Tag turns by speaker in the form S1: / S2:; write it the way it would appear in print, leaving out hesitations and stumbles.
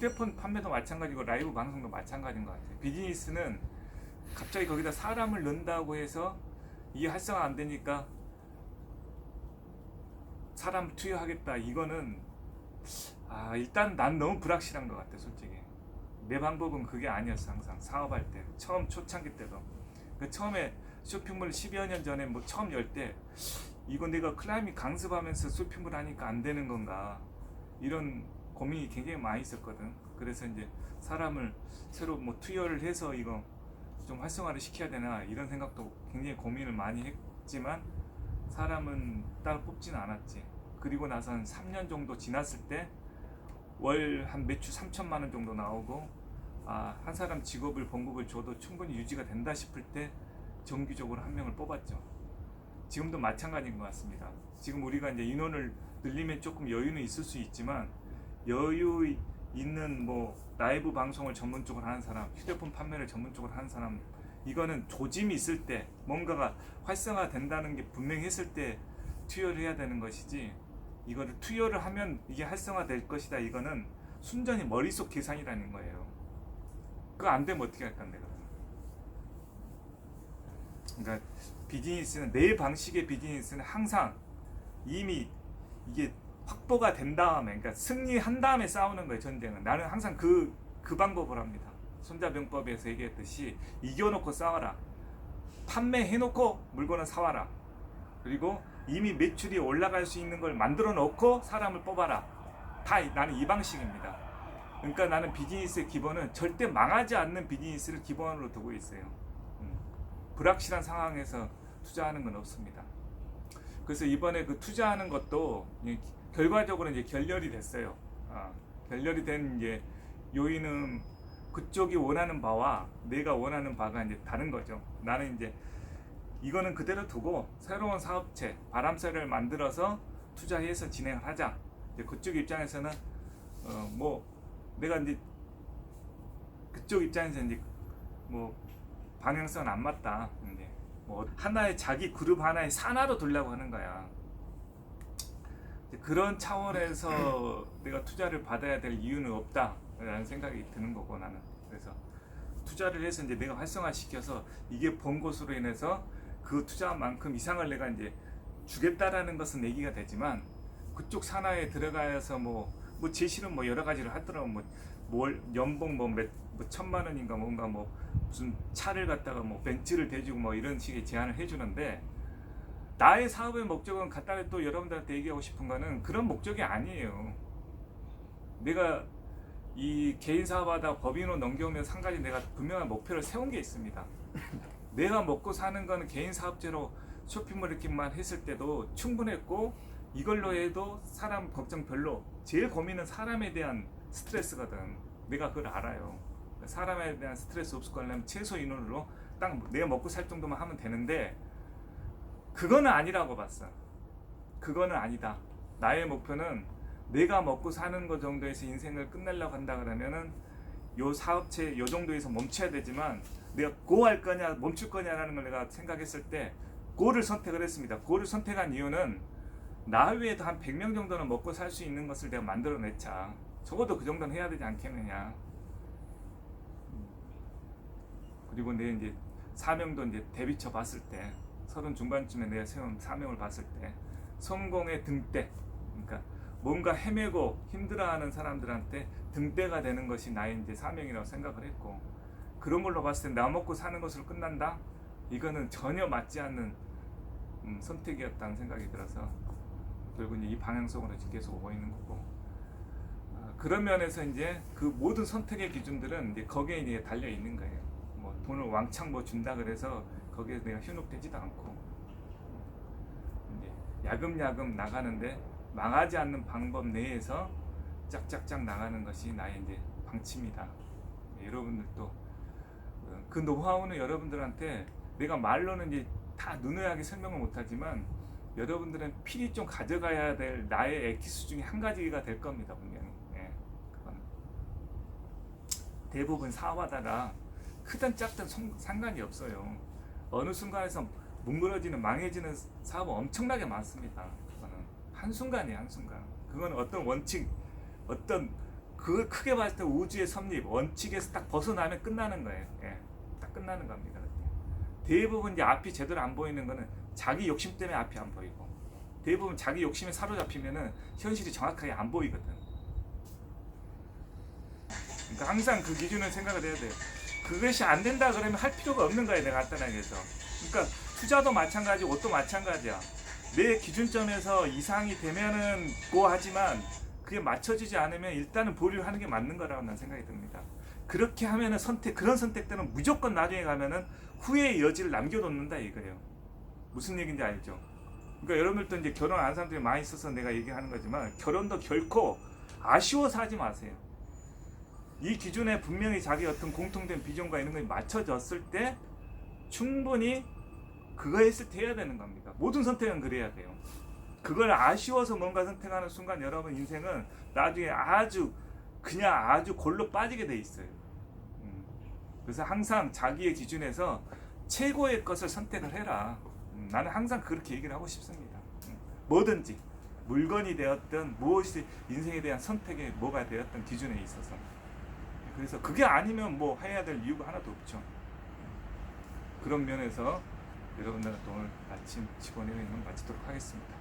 S1: 휴대폰 판매도 마찬가지고 라이브 방송도 마찬가지인 것 같아요. 비즈니스는 갑자기 거기다 사람을 넣는다고 해서 이게 활성화 안 되니까 사람 투여하겠다. 이거는 일단 난 너무 불확실한 것 같아. 솔직히 내 방법은 그게 아니었어. 항상 사업할 때 처음 초창기 때도 처음에 쇼핑몰 10여 년 전에 뭐 처음 열 때 이거 내가 클라이밍 강습하면서 쇼핑몰 하니까 안 되는 건가 이런 고민이 굉장히 많이 있었거든. 그래서 이제 사람을 새로 뭐 투여를 해서 이거 좀 활성화를 시켜야 되나 이런 생각도 굉장히 고민을 많이 했지만 사람은 따로 뽑지는 않았지. 그리고 나서 한 3년 정도 지났을 때 월 한 매출 3천만 원 정도 나오고 한 사람 직업을 봉급을 줘도 충분히 유지가 된다 싶을 때 정기적으로 한 명을 뽑았죠. 지금도 마찬가지인 것 같습니다. 지금 우리가 이제 인원을 늘리면 조금 여유는 있을 수 있지만 여유 있는 뭐 라이브 방송을 전문적으로 하는 사람, 휴대폰 판매를 전문적으로 하는 사람, 이거는 조짐이 있을 때 뭔가가 활성화 된다는 게 분명히 했을 때 투여를 해야 되는 것이지, 이거를 투여를 하면 이게 활성화 될 것이다, 이거는 순전히 머릿속 계산이라는 거예요. 그거 안 되면 어떻게 할까 내가. 그러니까 비즈니스는, 내 방식의 비즈니스는 항상 이미 이게 확보가 된 다음에, 그러니까 승리한 다음에 싸우는 거예요. 전쟁은. 나는 항상 그 방법을 합니다. 손자병법에서 얘기했듯이 이겨놓고 싸워라. 판매해놓고 물건을 사와라. 그리고 이미 매출이 올라갈 수 있는 걸 만들어 놓고 사람을 뽑아라. 다 나는 이 방식입니다. 그러니까 나는 비즈니스의 기본은 절대 망하지 않는 비즈니스를 기본으로 두고 있어요. 불확실한 상황에서 투자하는 건 없습니다. 그래서 이번에 그 투자하는 것도 결과적으로 이제 결렬이 됐어요. 결렬이 된 이제 요인은 그쪽이 원하는 바와 내가 원하는 바가 이제 다른 거죠. 나는 이제 이거는 그대로 두고 새로운 사업체, 바람쇠를 만들어서 투자해서 진행을 하자. 이제 그쪽 입장에서는 뭐 내가 이제 그쪽 입장에서 이제 뭐 방향성은 안 맞다. 이제 뭐 하나의 자기 그룹 하나의 산하로 두려고 하는 거야. 그런 차원에서 내가 투자를 받아야 될 이유는 없다라는 생각이 드는 거고, 나는. 그래서 투자를 해서 이제 내가 활성화시켜서 이게 번 것으로 인해서 그 투자만큼 이상을 내가 이제 주겠다라는 것은 얘기가 되지만, 그쪽 산하에 들어가서 뭐 제시는 뭐 여러 가지를 하더라고. 뭘 연봉 뭐 1,000만 원인가 뭔가 뭐 무슨 차를 갖다가 뭐 벤츠를 대주고 뭐 이런 식의 제안을 해주는데, 나의 사업의 목적은 갖다가 또 여러분들한테 얘기하고 싶은 거는 그런 목적이 아니에요. 내가 이 개인 사업하다 법인으로 넘겨오면서 한 가지 내가 분명한 목표를 세운 게 있습니다. 내가 먹고 사는 거는 개인 사업체로 쇼핑몰 이렇게만 했을 때도 충분했고, 이걸로 해도 사람 걱정 별로. 제일 고민은 사람에 대한 스트레스거든. 내가 그걸 알아요. 사람에 대한 스트레스 없을 거려면 최소 인원으로 딱 내가 먹고 살 정도만 하면 되는데, 그거는 아니라고 봤어. 그거는 아니다. 나의 목표는 내가 먹고 사는 거 정도에서 인생을 끝내려고 한다 그러면은 요 사업체 요 정도에서 멈춰야 되지만, 내가 고 할 거냐 멈출 거냐라는 걸 내가 생각했을 때 고를 선택을 했습니다. 고를 선택한 이유는 나 외에도 한 100명 정도는 먹고 살 수 있는 것을 내가 만들어냈자. 적어도 그 정도는 해야 되지 않겠느냐. 그리고 내 이제 사명도 이제 대비쳐 봤을 때, 30 중반쯤에 내가 세운 사명을 봤을 때, 성공의 등대, 그러니까 뭔가 헤매고 힘들어하는 사람들한테 등대가 되는 것이 나의 이제 사명이라고 생각을 했고, 그런 걸로 봤을 때 나 먹고 사는 것으로 끝난다? 이거는 전혀 맞지 않는 선택이었다는 생각이 들어서 결국 이제 이 방향성으로 계속 오고 있는 거고, 그런 면에서 이제 그 모든 선택의 기준들은 이제 거기에 이제 달려 있는 거예요. 뭐 돈을 왕창 뭐 준다 그래서 거기에 내가 현혹되지도 않고, 이제 야금야금 나가는데 망하지 않는 방법 내에서 짝짝짝 나가는 것이 나의 이제 방침이다. 여러분들도 그 노하우는 여러분들한테 내가 말로는 이제 다 누누하게 설명을 못하지만, 여러분들은 필히 좀 가져가야 될 나의 엑기스 중에 한 가지가 될 겁니다, 분명히. 그건 대부분 사업하다가 크든 작든 상관이 없어요. 어느 순간에서 뭉그러지는, 망해지는 사업은 엄청나게 많습니다. 그거는 한순간이에요, 한순간. 그건 어떤 원칙, 어떤 그걸 크게 봤을 때 우주의 섭립 원칙에서 딱 벗어나면 끝나는 거예요. 예, 딱 끝나는 겁니다. 대부분 이제 앞이 제대로 안 보이는 거는 자기 욕심 때문에 앞이 안 보이고, 대부분 자기 욕심에 사로잡히면은 현실이 정확하게 안 보이거든. 그러니까 항상 그 기준을 생각을 해야 돼요. 그것이 안 된다 그러면 할 필요가 없는 거예요. 내가 간단하게 해서. 그러니까 투자도 마찬가지, 옷도 마찬가지야. 내 기준점에서 이상이 되면은 고 하지만 그게 맞춰지지 않으면 일단은 보류를 하는 게 맞는 거라고 난 생각이 듭니다. 그렇게 하면은 그런 선택들은 무조건 나중에 가면은 후회의 여지를 남겨놓는다 이거예요. 무슨 얘기인지 알죠? 그러니까 여러분들도 이제 결혼 안 한 사람들이 많이 있어서 내가 얘기하는 거지만, 결혼도 결코 아쉬워서 하지 마세요. 이 기준에 분명히 자기 어떤 공통된 비전과 이런 것이 맞춰졌을 때 충분히 그거 했을 때 해야 되는 겁니다. 모든 선택은 그래야 돼요. 그걸 아쉬워서 뭔가 선택하는 순간 여러분 인생은 나중에 아주 골로 빠지게 돼 있어요. 그래서 항상 자기의 기준에서 최고의 것을 선택을 해라. 나는 항상 그렇게 얘기를 하고 싶습니다. 뭐든지 물건이 되었든 무엇이 인생에 대한 선택에 뭐가 되었든 기준에 있어서. 그래서 그게 아니면 뭐 해야 될 이유가 하나도 없죠. 그런 면에서 여러분들한테 오늘 아침 직원회의는 마치도록 하겠습니다.